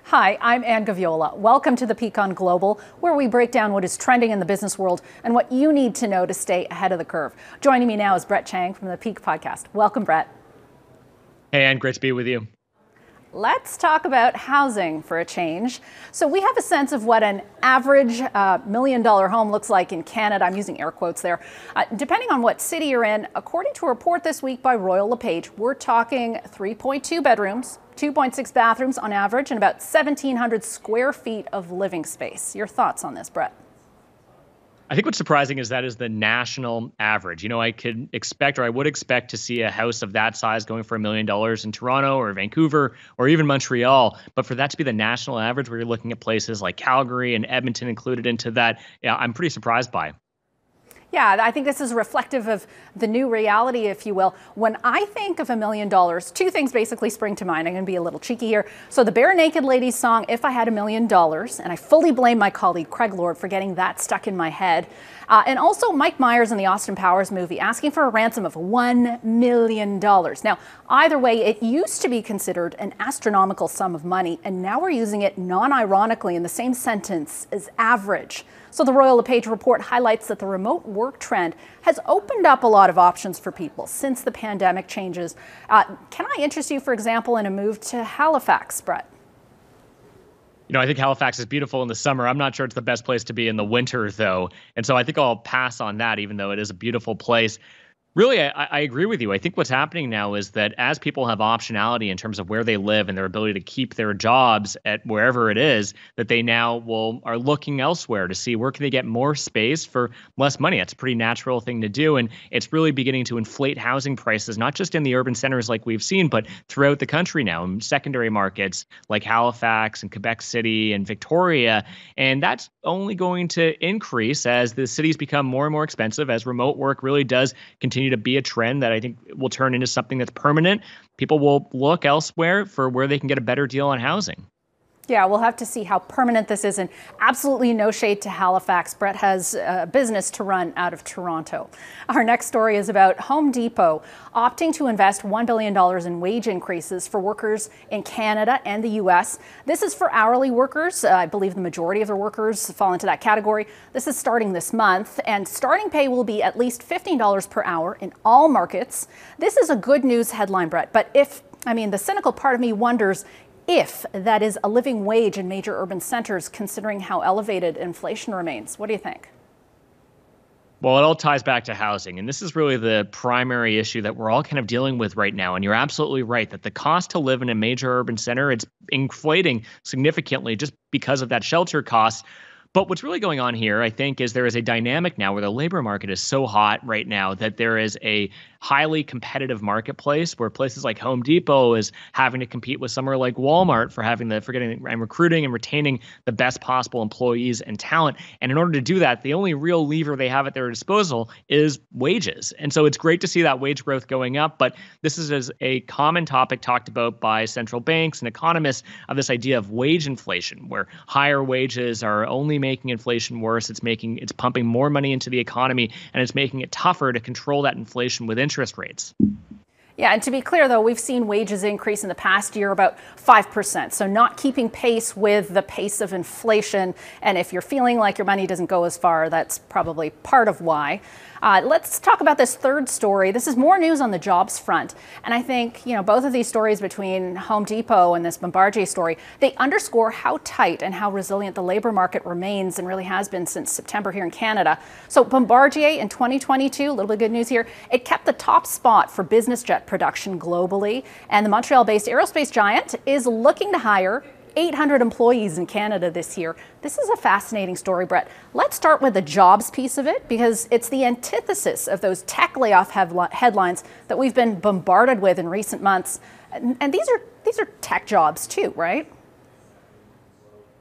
Hi, I'm Gaviola. Welcome to the Peak on Global, where we break down what is trending in the business world and what you need to know to stay ahead of the curve. Joining me now is Chang from the Peak podcast. Welcome, Brett. Hey, Ann, great to be with you. Let's talk about housing for a change. So we have a sense of what an average million-dollar home looks like in Canada. I'm using air quotes there. Depending on what city you're in, according to a report this week by Royal LePage, we're talking 3.2 bedrooms, 2.6 bathrooms on average, and about 1,700 square feet of living space. Your thoughts on this, Brett? I think what's surprising is that is the national average. You know, I would expect to see a house of that size going for $1 million in Toronto or Vancouver or even Montreal. But for that to be the national average, where you're looking at places like Calgary and Edmonton included into that, yeah, I'm pretty surprised by. Yeah, I think this is reflective of the new reality, if you will. When I think of $1 million, two things basically spring to mind. I'm going to be a little cheeky here. So the Bare Naked Ladies song, If I Had $1 Million, and I fully blame my colleague Craig Lord for getting that stuck in my head. And also Mike Myers in the Austin Powers movie asking for a ransom of $1 million. Now, either way, it used to be considered an astronomical sum of money, and now we're using it non-ironically in the same sentence as average. So the Royal LePage report highlights that the remote work trend has opened up a lot of options for people since the pandemic changes. Can I interest you, for example, in a move to Halifax, Brett? You know, I think Halifax is beautiful in the summer. I'm not sure it's the best place to be in the winter, though. And so I think I'll pass on that, even though it is a beautiful place. Really, I agree with you. I think what's happening now is that as people have optionality in terms of where they live and their ability to keep their jobs at wherever it is, that they now are looking elsewhere to see where can they get more space for less money. That's a pretty natural thing to do. And it's really beginning to inflate housing prices, not just in the urban centers like we've seen, but throughout the country now in secondary markets like Halifax and Quebec City and Victoria. And that's only going to increase as the cities become more and more expensive, as remote work really does continue to be a trend that I think will turn into something that's permanent. People will look elsewhere for where they can get a better deal on housing. Yeah, we'll have to see how permanent this is, and absolutely no shade to Halifax. Brett has a business to run out of Toronto. Our next story is about Home Depot opting to invest $1 billion in wage increases for workers in Canada and the U.S. This is for hourly workers. I believe the majority of their workers fall into that category. This is starting this month, and starting pay will be at least $15 per hour in all markets. This is a good news headline, Brett, but the cynical part of me wonders if that is a living wage in major urban centers, considering how elevated inflation remains. What do you think? Well, it all ties back to housing. And this is really the primary issue that we're all kind of dealing with right now. And you're absolutely right that the cost to live in a major urban center, it's inflating significantly just because of that shelter cost. But what's really going on here, I think, is there is a dynamic now where the labor market is so hot right now that there is a highly competitive marketplace where places like Home Depot is having to compete with somewhere like Walmart for getting and recruiting and retaining the best possible employees and talent. And in order to do that, the only real lever they have at their disposal is wages. And so it's great to see that wage growth going up. But this is a common topic talked about by central banks and economists of this idea of wage inflation, where higher wages are only making inflation worse. It's pumping more money into the economy, and it's making it tougher to control that inflation with interest rates. Yeah, and to be clear, though, we've seen wages increase in the past year about 5%. So not keeping pace with the pace of inflation. And if you're feeling like your money doesn't go as far, that's probably part of why. Let's talk about this third story. This is more news on the jobs front. And I think, both of these stories between Home Depot and this Bombardier story, they underscore how tight and how resilient the labor market remains and really has been since September here in Canada. So Bombardier in 2022, a little bit of good news here, it kept the top spot for business jet production globally. And the Montreal-based aerospace giant is looking to hire 800 employees in Canada this year. This is a fascinating story, Brett. Let's start with the jobs piece of it, because it's the antithesis of those tech layoff headlines that we've been bombarded with in recent months. And these are tech jobs too, right?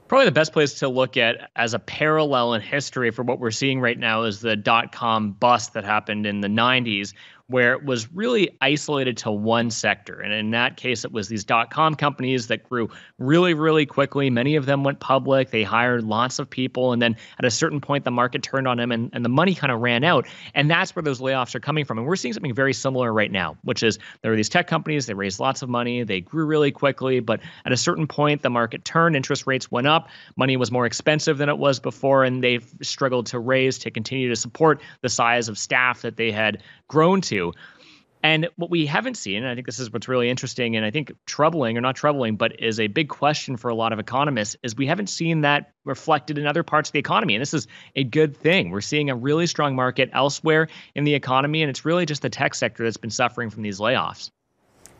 Probably the best place to look at as a parallel in history for what we're seeing right now is the dot-com bust that happened in the 90s, where it was really isolated to one sector. And in that case, it was these dot-com companies that grew really, really quickly. Many of them went public. They hired lots of people. And then at a certain point, the market turned on them and the money kind of ran out. And that's where those layoffs are coming from. And we're seeing something very similar right now, which is there are these tech companies, they raised lots of money, they grew really quickly. But at a certain point, the market turned, interest rates went up, money was more expensive than it was before, and they've struggled to raise to continue to support the size of staff that they had grown to. And what we haven't seen, and I think this is what's really interesting and I think troubling, or not troubling, but is a big question for a lot of economists, is we haven't seen that reflected in other parts of the economy. And this is a good thing. We're seeing a really strong market elsewhere in the economy, and it's really just the tech sector that's been suffering from these layoffs.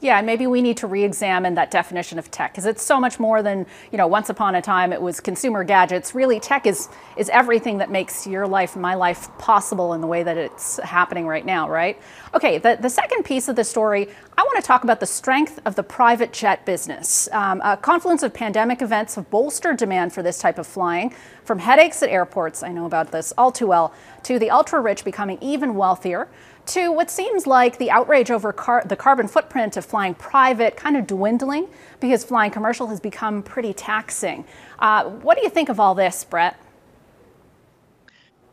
Yeah, and maybe we need to re-examine that definition of tech, because it's so much more than, once upon a time it was consumer gadgets. Really, tech is everything that makes your life, my life, possible in the way that it's happening right now, right? Okay, the second piece of the story, I want to talk about the strength of the private jet business. A confluence of pandemic events have bolstered demand for this type of flying, from headaches at airports, I know about this all too well, to the ultra-rich becoming even wealthier, to what seems like the outrage over the carbon footprint of flying private kind of dwindling because flying commercial has become pretty taxing. What do you think of all this, Brett?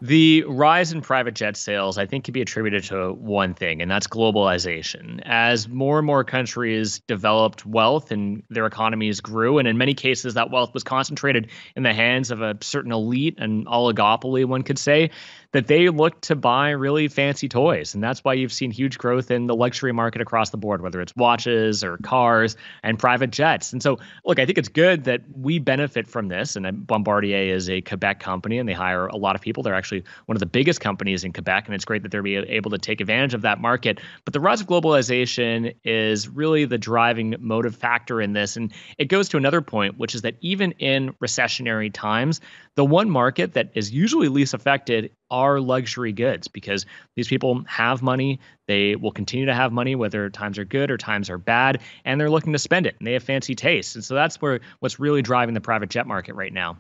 The rise in private jet sales, I think, can be attributed to one thing, and that's globalization. As more and more countries developed wealth and their economies grew, and in many cases that wealth was concentrated in the hands of a certain elite, an oligopoly, one could say, that they looked to buy really fancy toys. And that's why you've seen huge growth in the luxury market across the board, whether it's watches or cars and private jets. And so, look, I think it's good that we benefit from this. And Bombardier is a Quebec company, and they hire a lot of people. They're actually one of the biggest companies in Quebec, and it's great that they're able to take advantage of that market. But the rise of globalization is really the driving motive factor in this. And it goes to another point, which is that even in recessionary times, the one market that is usually least affected are luxury goods, because these people have money. They will continue to have money, whether times are good or times are bad, and they're looking to spend it, and they have fancy tastes. And so that's what's really driving the private jet market right now.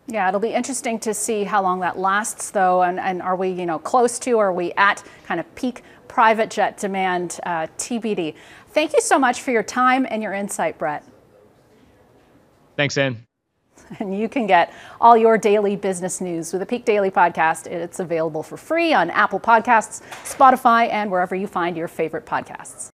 Yeah, it'll be interesting to see how long that lasts, though, and are we, close to, or are we at kind of peak private jet demand, TBD. Thank you so much for your time and your insight, Brett. Thanks, Ann. And you can get all your daily business news with the Peak Daily Podcast. It's available for free on Apple Podcasts, Spotify, and wherever you find your favorite podcasts.